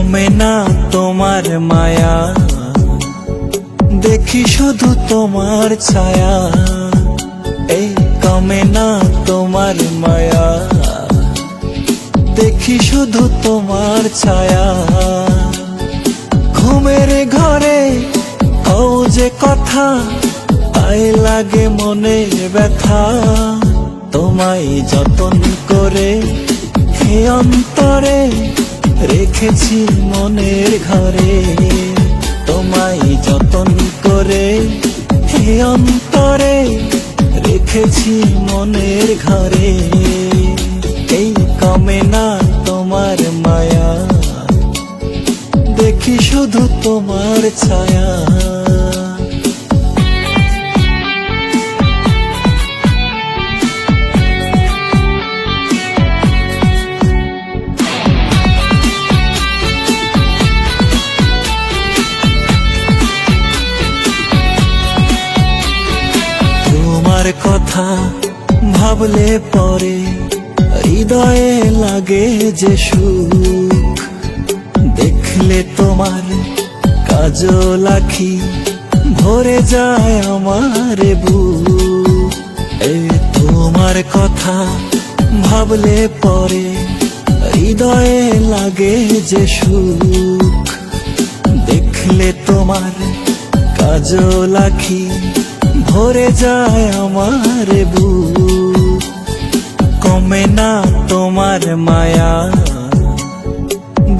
কমে না তোমার মায়া, দেখি শুধু তোমার ছায়া। এই কমে না তোমার মায়া, দেখি শুধু তোমার ছায়া। ঘুমের ঘরে কও যে কথা, তাই লাগে মনে ব্যথা। তোমায় যতন করে হে অন্তরে রেখেছি মনের ঘরে। তোমায় যতন করে হে অন্তরে রেখেছি মনের ঘরে। এই কমে না তোমার মায়া, দেখি শুধু তোমার ছায়া। তোমার কথা ভাবলে পরে হৃদয়ে লাগে যে সুখ। দেখলে তোমার কাজল আঁখি ভরে যায় আমার বুক। তোমার কথা ভাবলে পরে হৃদয়ে লাগে যে সুখ। দেখলে তোমার কাজল আঁখি ভরে যায় আমার বুক। কমে না তোমার মায়া,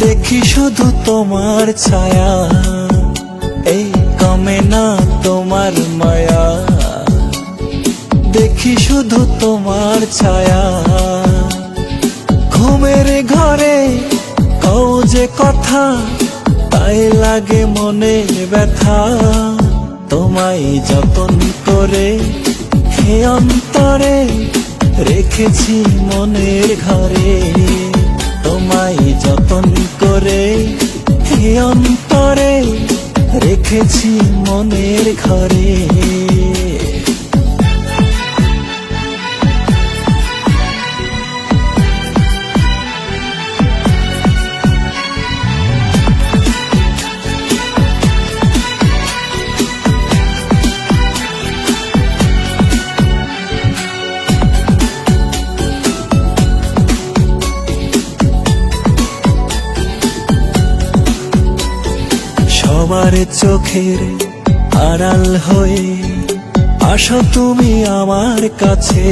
দেখি শুধু তোমার ছায়া। এই কমে না তোমার মায়া, দেখি শুধু তোমার ছায়া। ঘুমের ঘরে কও যে কথা, তাই লাগে মনে ব্যথা। তোমায় যতন করে হে অন্তরে রেখেছি মনের ঘরে। তোমায় যতন করে হে অন্তরে রেখেছি মনের ঘরে। সবার চোখের আড়াল হয়ে আসো তুমি আমার কাছে।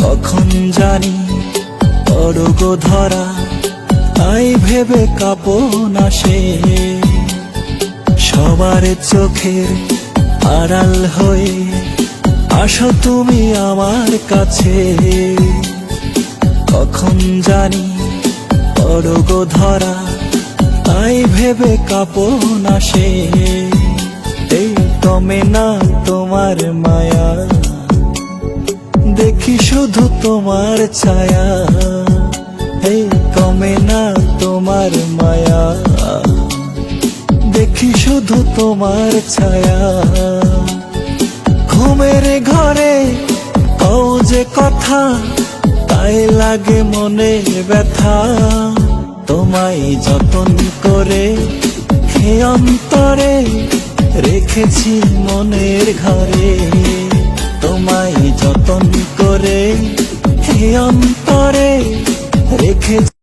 কখন জানি অরগ ধরা, তাই ভেবে কাঁপন আসে। সবার চোখের আড়াল হয়ে আসো তুমি আমার কাছে। কখন জানি অরগ ধরা, তাই ভেবে কাঁপন আসে। এই কমে না তোমার মায়া, দেখি শুধু তোমার ছায়া। এই কমে না তোমার মায়া, দেখি শুধু তোমার ছায়া। ঘুমের ঘরে কও যে কথা, তাই লাগে মনে ব্যথা। তোমায় যতন করে হে অন্তরে রেখেছি মনের ঘরে। তোমায় যতন করে হে অন্তরে রেখেছি।